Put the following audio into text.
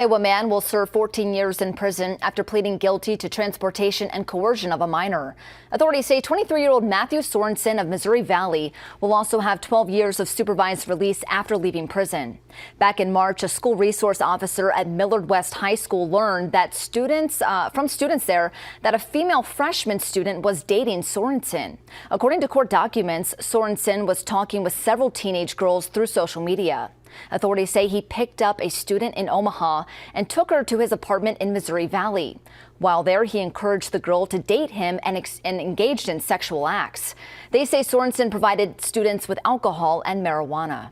A man will serve 14 years in prison after pleading guilty to transportation and coercion of a minor. Authorities say 23-year-old Matthew Sorensen of Missouri Valley will also have 12 years of supervised release after leaving prison. Back in March, a school resource officer at Millard West High School learned that from students there that a female freshman student was dating Sorensen. According to court documents, Sorensen was talking with several teenage girls through social media. Authorities say he picked up a student in Omaha and took her to his apartment in Missouri Valley. While there, he encouraged the girl to date him and engaged in sexual acts. They say Sorensen provided students with alcohol and marijuana.